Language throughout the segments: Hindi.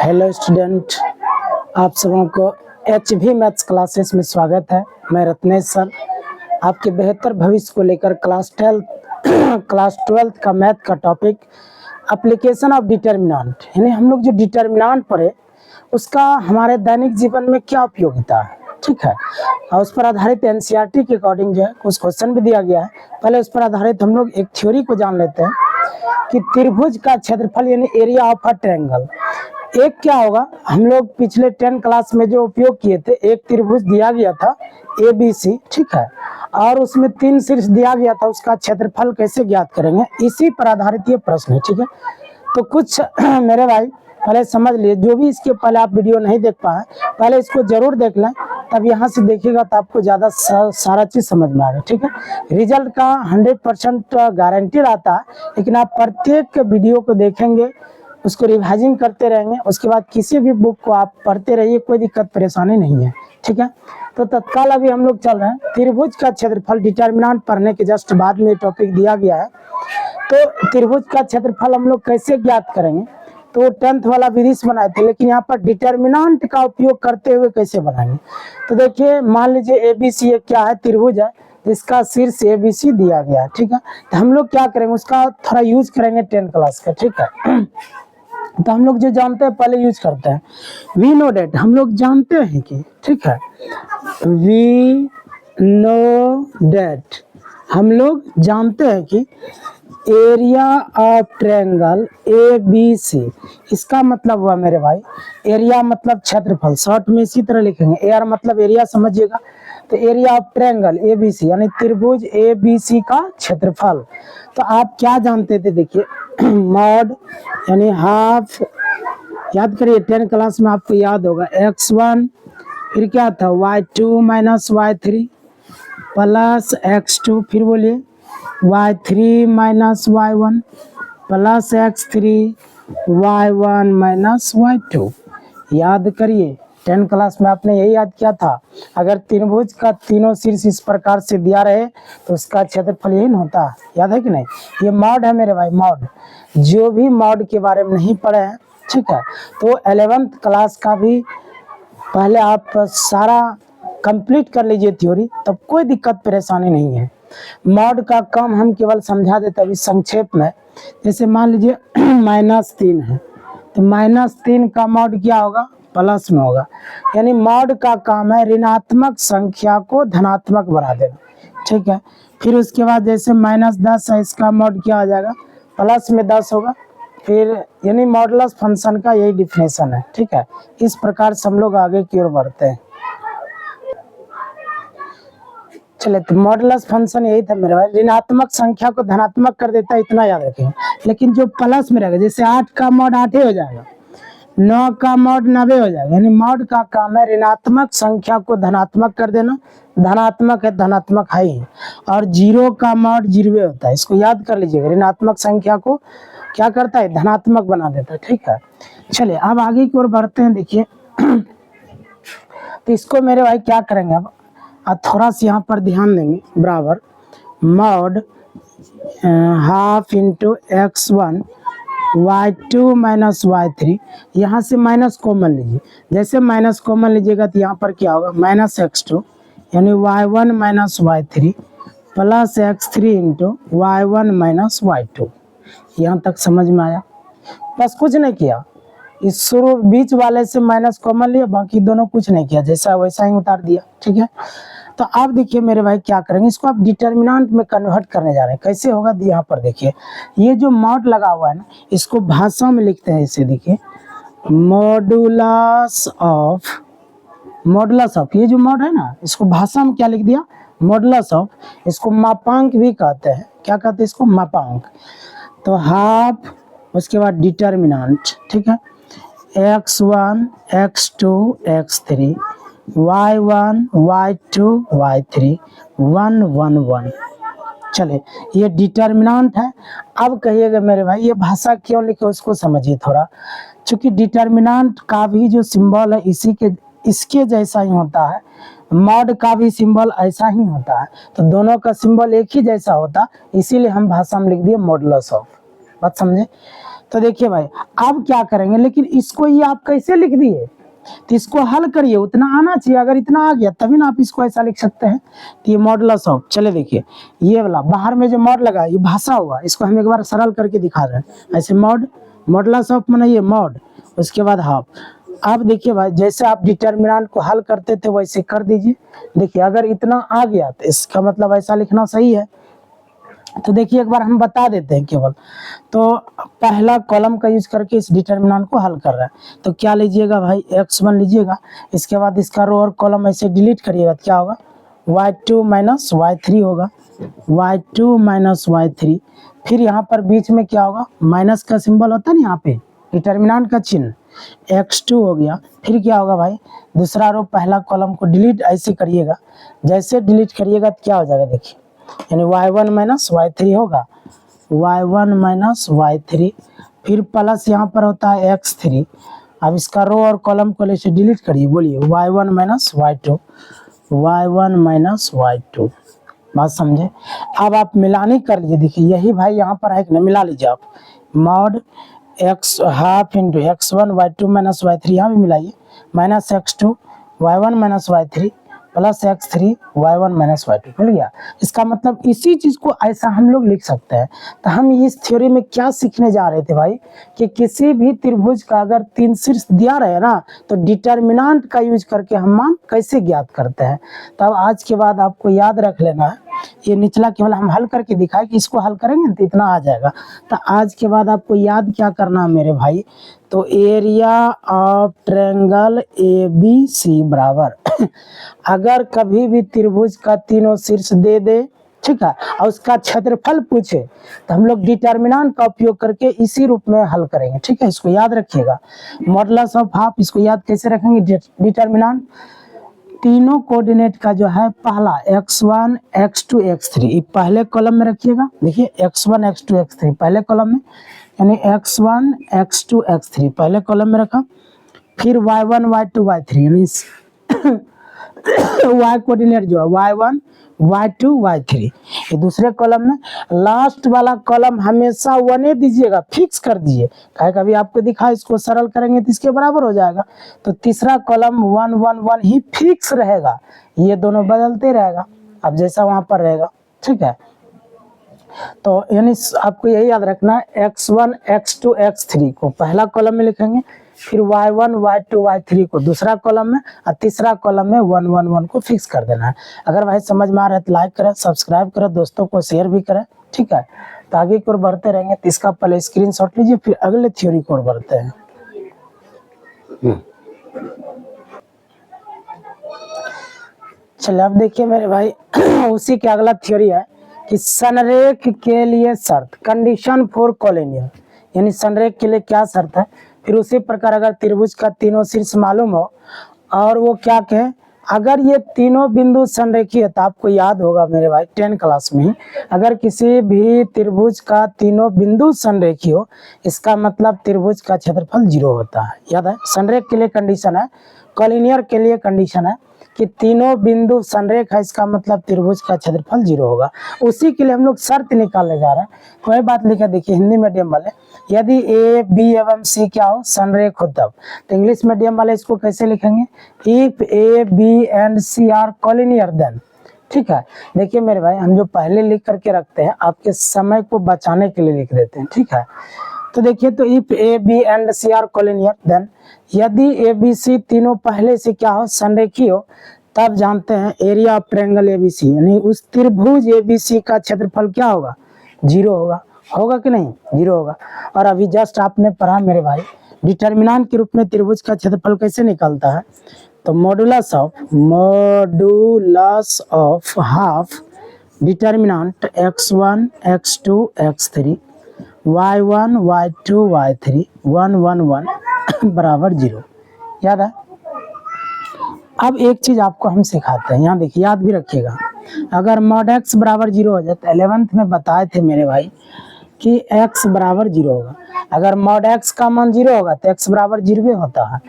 हेलो स्टूडेंट, आप सबों को HV मैथ्स क्लासेस में स्वागत है। मैं रत्नेश सर आपके बेहतर भविष्य को लेकर क्लास 12th का मैथ का टॉपिक एप्लीकेशन ऑफ डिटर्मिनेंट, यानी हम लोग जो डिटर्मिनेंट पढ़े उसका हमारे दैनिक जीवन में क्या उपयोगिता है, ठीक है। और उस पर आधारित NCERT के अकॉर्डिंग जो है कुछ क्वेश्चन भी दिया गया है। पहले उस पर आधारित हम लोग एक थ्योरी को जान लेते हैं कि त्रिभुज का क्षेत्रफल यानी एरिया ऑफ अ ट्रायंगल। एक क्या होगा, हम लोग पिछले 10 क्लास में जो उपयोग किए थे, एक त्रिभुज दिया गया था ABC, ठीक है, और उसमें 3 शीर्ष दिया गया था, उसका क्षेत्रफल कैसे ज्ञात करेंगे, इसी पर आधारित ये प्रश्न है, ठीक है। तो कुछ मेरे भाई पहले समझ लिए, जो भी इसके पहले आप वीडियो नहीं देख पाए पहले इसको जरूर देख लें, तब यहाँ से देखिएगा तो आपको ज़्यादा सारा चीज़ समझ में आएगा, ठीक है। रिजल्ट का 100% गारंटी रहता है, लेकिन आप प्रत्येक वीडियो को देखेंगे, उसको रिवाइजिंग करते रहेंगे, उसके बाद किसी भी बुक को आप पढ़ते रहिए, कोई दिक्कत परेशानी नहीं है, ठीक है। तो तत्काल अभी हम लोग चल रहे हैं त्रिभुज का क्षेत्रफल। डिटर्मिनेंट पढ़ने के जस्ट बाद में टॉपिक दिया गया है। तो त्रिभुज का क्षेत्रफल हम लोग कैसे ज्ञात करेंगे, तो 10th वाला विधि से बनाए थे, लेकिन यहाँ पर डिटर्मिनेंट का उपयोग करते हुए कैसे बनाएंगे। तो देखिए, मान लीजिए ABC एक क्या है, त्रिभुज है, जिसका शीर्ष ABC दिया गया है, ठीक है। तो हम लोग क्या करेंगे, उसका थोड़ा यूज करेंगे 10 क्लास का, ठीक है। तो हम लोग जो जानते हैं पहले यूज करते हैं। वी नो डेट, हम लोग जानते हैं कि, ठीक है, वी नो डेट, हम लोग जानते हैं कि एरिया ऑफ ट्रायंगल ABC, इसका मतलब हुआ मेरे भाई, एरिया मतलब क्षेत्रफल, शॉर्ट में इसी तरह लिखेंगे, एआर मतलब एरिया, समझिएगा। तो एरिया ऑफ ट्रायंगल ABC यानी त्रिभुज ABC का क्षेत्रफल। तो आप क्या जानते थे, देखिए मॉड यानी हाफ, याद करिए 10 क्लास में आपको याद होगा, x1 फिर क्या था y2 minus y3 plus x2, फिर बोलिए y3 minus y1 plus x3 y1 minus y2। याद करिए 10 क्लास में आपने यही याद किया था। अगर त्रिभुज का तीनों शीर्ष इस प्रकार से दिया रहे तो उसका क्षेत्रफल यही होता है, याद है कि नहीं। ये मॉड है मेरे भाई, मॉड। जो भी मॉड के बारे में नहीं पढ़े हैं, ठीक है, तो 11th क्लास का भी पहले आप सारा कंप्लीट कर लीजिए थ्योरी, तब कोई दिक्कत परेशानी नहीं है। मॉड का काम हम केवल समझा देते अभी संक्षेप में। जैसे मान लीजिए -3 है, तो -3 का मॉड क्या होगा, प्लस में होगा, यानी मॉड का काम है ऋणात्मक संख्या को धनात्मक बना देना, ठीक है। फिर उसके बाद जैसे -10 है, इसका मॉड क्या हो जाएगा, प्लस में 10 होगा, फिर यानी मॉडुलस फंक्शन का यही डिफिनेशन है, ठीक है। इस प्रकार से हम लोग आगे की ओर बढ़ते हैं। चले, तो मॉडुलस फंक्शन यही था मेरे भाई, ऋणात्मक संख्या को धनात्मक कर देता है, इतना याद रखेंगे। लेकिन जो प्लस में रहेगा, जैसे 8 का मॉड 8 ही हो जाएगा, 9 का मॉड 90 हो जाएगा, यानी मॉड का काम है ऋणात्मक संख्या को धनात्मक कर देना। धनात्मक है, धनात्मक है ही, और 0 का मॉड 0 होता है, इसको याद कर लीजिएगा। ऋणात्मक संख्या को क्या करता है, धनात्मक बना देता है, ठीक है। चलिए अब आगे की ओर बढ़ते हैं। देखिए तो इसको मेरे भाई क्या करेंगे, अब थोड़ा सा यहाँ पर ध्यान देंगे, बराबर mod half into x1 y2 minus y3, यहाँ से माइनस कॉमन लीजिए। जैसे माइनस कॉमन लीजिएगा तो यहाँ पर क्या होगा, -x2 यानी y1 minus y3 plus x3 into y1 minus y2। यहाँ तक समझ में आया, बस कुछ नहीं किया, इस शुरू बीच वाले से माइनस कॉमन लिया, बाकी दोनों कुछ नहीं किया, जैसा वैसा ही उतार दिया, ठीक है। तो आप देखिए मेरे भाई क्या करेंगे, इसको आप डिटर्मिनेंट में कन्वर्ट करने जा रहे हैं। कैसे होगा, यहाँ पर देखिए, ये जो मॉड लगा हुआ है ना, इसको भाषा में लिखते हैं इसे, देखिए मॉडुलस ऑफ, ये जो मॉड है ना, इसको भाषा में क्या लिख दिया, मॉडुलस ऑफ। इसको मापांक भी कहते हैं, क्या कहते हैं इसको, मापांक। तो हाफ, उसके बाद डिटर्मिनेंट, ठीक है, x1 x2 x3 y1 y2 y3 1 1 1। चले, ये डिटर्मिनेंट है। अब कहिएगा मेरे भाई ये भाषा क्यों लिखे, उसको समझिए थोड़ा। चूंकि डिटर्मिनेंट का भी जो सिंबल है इसके जैसा ही होता है, मॉड का भी सिंबल ऐसा ही होता है, तो दोनों का सिंबल एक ही जैसा होता, इसीलिए हम भाषा में लिख दिए मॉडुलस ऑफ। बात समझे। तो देखिए भाई अब क्या करेंगे, लेकिन इसको ये आप कैसे लिख दिए, तो इसको हल करिए, उतना आना चाहिए, अगर इतना आ गया तभी ना आप इसको ऐसा लिख सकते हैं। तो ये मॉडुलस ऑफ, चले देखिए ये वाला बाहर में जो मॉड लगा ये भाषा हुआ, इसको हम एक बार सरल करके दिखा रहे हैं। ऐसे मॉड, मॉडुलस ऑफ माने ये मॉड, उसके बाद हाफ। अब देखिए भाई जैसे आप डिटर्मिनेंट को हल करते थे वैसे कर दीजिए। देखिए अगर इतना आ गया तो इसका मतलब ऐसा लिखना सही है। तो देखिए एक बार हम बता देते हैं केवल, तो पहला कॉलम का यूज करके इस डिटर्मिनेंट को हल कर रहा है। तो क्या लीजिएगा भाई, x1 लीजिएगा, इसके बाद इसका रो और कॉलम ऐसे डिलीट करिएगा, क्या होगा y2 माइनस y3 होगा, y2 माइनस y3। फिर यहाँ पर बीच में क्या होगा, माइनस का सिंबल होता है ना यहाँ पे डिटर्मिनेंट का चिन्ह, x2 हो गया। फिर क्या होगा भाई, दूसरा रो पहला कॉलम को डिलीट ऐसे करिएगा, जैसे डिलीट करिएगा तो क्या हो जाएगा देखिए, यानी y1 माइनस y3 होगा, y1 माइनस y3। फिर प्लस यहाँ पर होता है x3। अब इसका रो और कॉलम को ऐसे डिलीट करिए, बोलिए y1 minus y2, y1 minus y2। बात समझे। अब आप मिलानी कर लीजिए, देखिए यही भाई यहाँ पर है कि ना, मिला लीजिए आप, mod x half into x1 y2 minus y3, यहाँ भी मिलाइए, minus x2 y1 minus y3 plus x3 y1 minus y2, मिल गया। इसका मतलब इसी चीज को ऐसा हम लोग लिख सकते हैं। तो हम इस थ्योरी में क्या सीखने जा रहे थे भाई, कि किसी भी त्रिभुज का अगर 3 शीर्ष दिया रहे ना, तो डिटर्मिनेंट का यूज करके हम मान कैसे ज्ञात करते हैं। तब आज के बाद आपको याद रख लेना है, ये निचला केवल हम हल करके दिखाए कि इसको हल करेंगे तो इतना आ जाएगा। तो आज के बाद आपको याद क्या करना है मेरे भाई, तो एरिया ऑफ ट्रायंगल ABC बराबर अगर कभी भी त्रिभुज का तीनों शीर्ष दे दे, ठीक है, और उसका क्षेत्रफल पूछे तो हम लोग डिटर्मिनेंट का उपयोग करके इसी रूप में हल करेंगे, ठीक है। इसको याद रखिएगा, मॉडुलस ऑफ हाफ, इसको याद कैसे रखेंगे, डिटर्मिनेंट तीनों कोऑर्डिनेट का जो है पहला x1 x2 x3 ये पहले कॉलम में रखिएगा। देखिए x1 x2 x3 पहले कॉलम में, यानी x1 x2 x3 पहले कॉलम में रखा। फिर y1 y2 y3 यानी y कोऑर्डिनेट जो है y1 y2 y3 ये दूसरे कॉलम में। लास्ट वाला कॉलम हमेशा 1 दीजिएगा, फिक्स कर दीजिए, कहे कभी आपको दिखा, इसको सरल करेंगे तो इसके बराबर हो जाएगा। तो तीसरा कॉलम 1 1 1 ही फिक्स रहेगा, ये दोनों बदलते रहेगा अब जैसा वहां पर रहेगा, ठीक है। तो यानी आपको यही याद रखना है, x1 x2 x3 को पहला कॉलम में लिखेंगे, फिर y1 y2 y3 को दूसरा कॉलम में, और तीसरा कॉलम में 1 1 1 को फिक्स कर देना है। अगर भाई समझ में आ रहा है तो लाइक करें, सब्सक्राइब करें, दोस्तों को शेयर भी करें, ठीक है। तो आगे की ओर बढ़ते रहेंगे, तो इसका पहले स्क्रीनशॉट लीजिए, फिर अगले थ्योरी की ओर बढ़ते हैं। चलिए अब देखिए मेरे भाई उसी के अगला थ्योरी है कि संरेख के लिए शर्त, कंडीशन फॉर कोलिनियर, यानी संरेख के लिए क्या शर्त है। फिर उसी प्रकार अगर त्रिभुज का तीनों शीर्ष मालूम हो और वो क्या कहे, अगर ये तीनों बिंदु संरेखीय है, तो आपको याद होगा मेरे भाई 10 क्लास में ही, अगर किसी भी त्रिभुज का तीनों बिंदु संरेखीय हो, इसका मतलब त्रिभुज का क्षेत्रफल 0 होता है। याद है, संरेख के लिए कंडीशन है, कोलिनियर के लिए कंडीशन है कि तीनों बिंदु संरेख है, इसका मतलब त्रिभुज का क्षेत्रफल 0 होगा। उसी के लिए हम लोग शर्त निकालने जा रहे हैं। कोई बात लिखा, देखिए हिंदी मीडियम वाले, यदि A B एवं C क्या हो, संरेख हो तब। तो इंग्लिश मीडियम वाले इसको कैसे लिखेंगे, if A B and C are collinear then, ठीक है। देखिए मेरे भाई हम जो पहले लिख करके रखते हैं, आपके समय को बचाने के लिए लिख देते हैं, ठीक है। तो देखिए, तो if A B and C are collinear then, यदि A B C तीनों पहले से क्या हो, संरेखीय हो, तब जानते हैं एरिया ऑफ ट्रायंगल ABC, यानी उस त्रिभुज ABC का क्षेत्रफल क्या होगा, 0 होगा। होगा कि नहीं, 0 होगा। और अभी जस्ट आपने पढ़ा मेरे भाई, डिटर्मिनेंट के रूप में त्रिभुज का क्षेत्रफल कैसे निकलता है, तो modulus of half determinant x1 x2 x3 y1 y2 y3 1 1 1 बराबर 0। याद है। अब एक चीज आपको हम सिखाते हैं, यहाँ देखिए याद भी रखिएगा, अगर मॉड x बराबर 0 हो जाए, तो 11th में बताए थे मेरे भाई कि x बराबर 0 होगा। अगर मॉड x का मान 0 होगा तो x बराबर 0 होता है।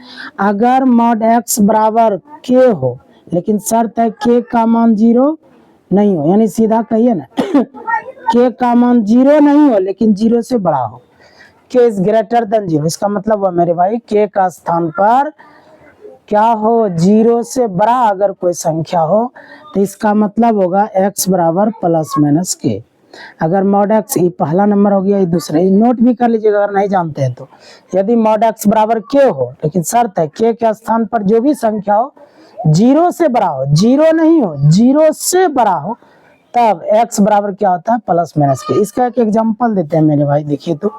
अगर मॉड x बराबर k हो, लेकिन शर्त है k का मान 0 नहीं हो, यानी सीधा कहिए ना k का मान 0 नहीं हो लेकिन 0 से बड़ा हो, के इज ग्रेटर देन 0, इसका मतलब हुआ मेरे भाई के का स्थान पर क्या हो, 0 से बड़ा अगर कोई संख्या हो तो इसका मतलब होगा x बराबर प्लस माइनस के। अगर मॉड x, ये पहला नंबर हो गया, ये दूसरा, ये नोट भी कर लीजिएगा अगर नहीं जानते हैं तो। यदि मॉड x बराबर k हो, लेकिन शर्त है k के स्थान पर जो भी संख्या हो 0 से बड़ा हो, 0 नहीं हो, 0 से बड़ा हो, तब x बराबर क्या होता है, प्लस माइनस के। इसका एक एग्जांपल देते हैं मेरे भाई, देखिए तो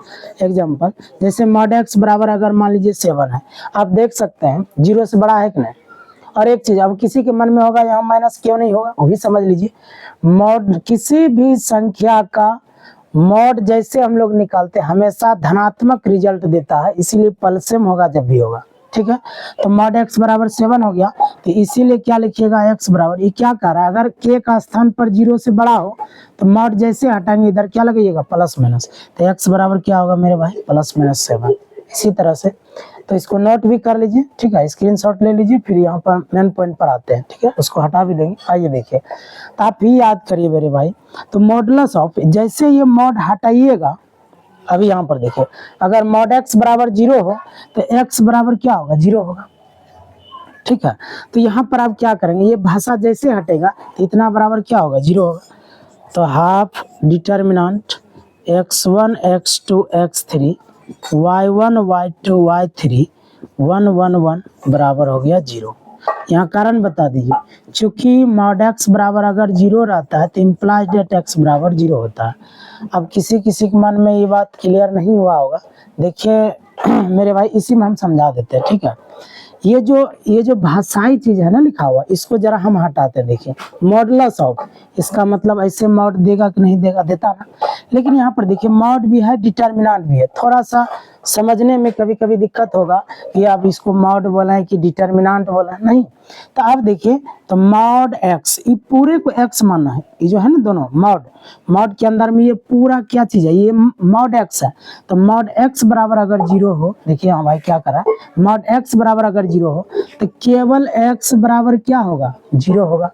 एग्जांपल, जैसे मॉड x बराबर अगर मान लीजिए 7 है, आप देख सकते हैं 0 से बड़ा है कि नहीं। और एक चीज अब किसी के मन में होगा यहाँ माइनस क्यों नहीं होगा, वो भी समझ लीजिए। मॉड, किसी भी संख्या का मॉड जैसे हम लोग निकालते हैं हमेशा धनात्मक रिजल्ट देता है, इसीलिए पलसेम होगा जब भी होगा, ठीक है। तो मॉड x बराबर 7 हो गया, तो इसीलिए क्या लिखिएगा, x बराबर, ये क्या कह रहा है, अगर k का स्थान पर 0 से बड़ा हो तो मॉड जैसे हटाएंगे इधर क्या लगाइएगा, प्लस माइनस, तो x बराबर क्या होगा मेरे भाई, प्लस माइनस 7। इसी तरह से तो इसको नोट भी कर लीजिए, ठीक है, स्क्रीनशॉट ले लीजिए, फिर यहाँ पर मेन पॉइंट पर आते हैं, ठीक है, उसको हटा भी देंगे। आइए देखिए, तो आप ही याद करिए मेरे भाई, तो मॉडुलस ऑफ, जैसे ये मॉड हटाइएगा, अभी यहाँ पर देखिए, अगर मॉड x बराबर 0 हो तो x बराबर क्या होगा, 0 होगा, ठीक है। तो यहाँ पर आप क्या करेंगे, ये भाषा जैसे हटेगा तो इतना बराबर क्या होगा, 0 होगा। तो half determinant x1 x2 x3 y1 y2 y3 1 1 1 बराबर हो गया 0। यहाँ कारण बता दीजिए, चूंकि मॉड x बराबर अगर 0 रहता है तो इम्प्लाइज डेट x बराबर 0 होता है। अब किसी किसी के मन में ये बात क्लियर नहीं हुआ होगा, देखिए मेरे भाई, इसी में हम समझा देते हैं, ठीक है। ये जो भाषाई चीज है ना लिखा हुआ, इसको जरा हम हटाते हैं। देखिए मॉडुलस ऑफ, इसका मतलब ऐसे मॉड देगा कि नहीं देगा, देता ना, लेकिन यहाँ पर देखिए मॉड भी है डिटर्मिनेंट भी है, थोड़ा सा समझने में कभी कभी दिक्कत होगा कि आप इसको मॉड बोला है कि डिटर्मिनेंट बोला है, नहीं। तो आप देखिए, तो मॉड x, ये पूरे को x मानना है, ये जो है ना दोनों मॉड के अंदर में ये पूरा क्या चीज है, ये मॉड x है। तो मॉड x बराबर अगर 0 हो, देखिए हाँ भाई क्या करा, मॉड x बराबर अगर 0 हो तो केवल x बराबर क्या होगा, 0 होगा।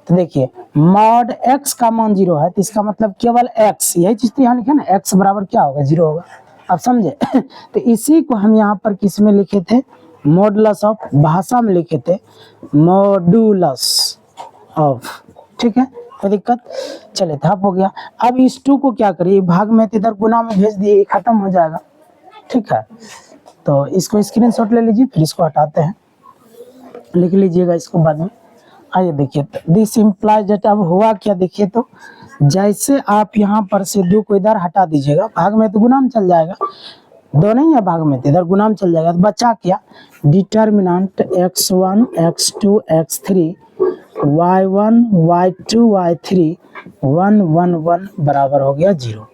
तो देखिए मॉड x का मान 0 है, तो इसका मतलब केवल x, यही चीज तो यहाँ लिखे ना, x बराबर क्या होगा, 0 होगा। आप समझे तो इसी को हम यहाँ पर किस में लिखे थे, मॉडुलस ऑफ, भाषा में लिखे थे मॉडुलस ऑफ, ठीक है, कोई दिक्कत, चले था हो गया। अब इस 2 को क्या करिए, भाग में इधर गुना में भेज दिए, खत्म हो जाएगा, ठीक है। तो इसको स्क्रीनशॉट ले लीजिए, फिर इसको हटाते हैं, लिख लीजिएगा इसको बाद में। आइए देखिए, दिस इम्प्लाइज दैट, अब हुआ क्या, देखिए तो जैसे आप यहाँ पर से 2 को इधर हटा दीजिएगा, भाग में तो गुना में चल जाएगा, 2 नहीं है भाग में, तो इधर गुना में चल जाएगा, तो बचा क्या, determinant x1 x2 x3 y1 y2 y3 1 1 1 बराबर हो गया 0,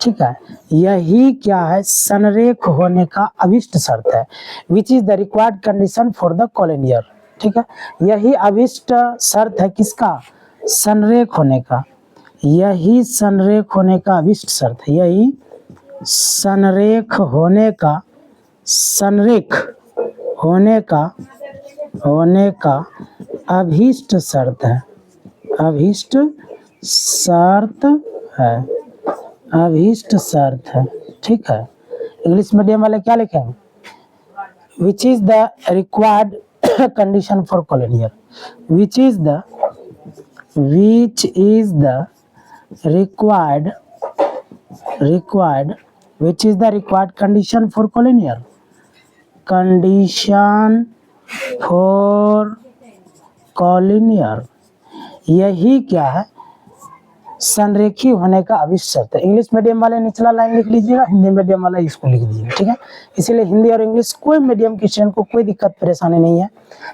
ठीक है। यही क्या है, संरेख होने का अभिष्ट शर्त है, which is the required condition for the collinear, ठीक है। यही अभिष्ट शर्त है किसका, संरेख होने का, यही संरेख होने का अभिष्ट शर्त है, यही संरेख होने का, संरेख होने का अभिष्ट शर्त है, अभिष्ट शर्त है, अभिष्ट शर्त है, ठीक है। इंग्लिश मीडियम वाले क्या लिखेंगे, which is the required condition for collinear, which is the required which is the required condition for collinear, condition for collinear, यही क्या है, संरेखी होने का अभिष्ट शर्त है। इंग्लिश मीडियम वाले निचला लाइन लिख लीजिएगा, हिंदी मीडियम वाला इसको लिख दीजिएगा, ठीक है। इसीलिए हिंदी और इंग्लिश कोई मीडियम के स्टूडेंट को कोई दिक्कत परेशानी नहीं है।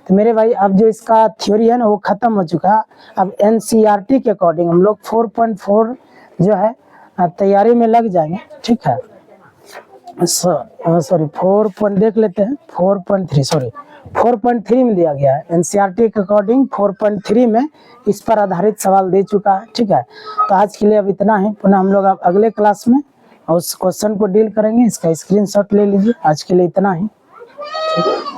तो मेरे भाई अब जो इसका थ्योरी है ना वो खत्म हो चुका है, अब एनसीईआरटी के अकॉर्डिंग हम लोग 4.4 जो है तैयारी में लग जाएंगे, ठीक है। सॉरी 4 देख लेते हैं, 4.3 सॉरी 4.3 में दिया गया है, एनसीईआरटी के अकॉर्डिंग 4.3 में इस पर आधारित सवाल दे चुका है, ठीक है। तो आज के लिए अब इतना ही, पुनः हम लोग अब अगले क्लास में उस क्वेश्चन को डील करेंगे, इसका स्क्रीनशॉट ले लीजिए। आज के लिए इतना ही, ठीक है।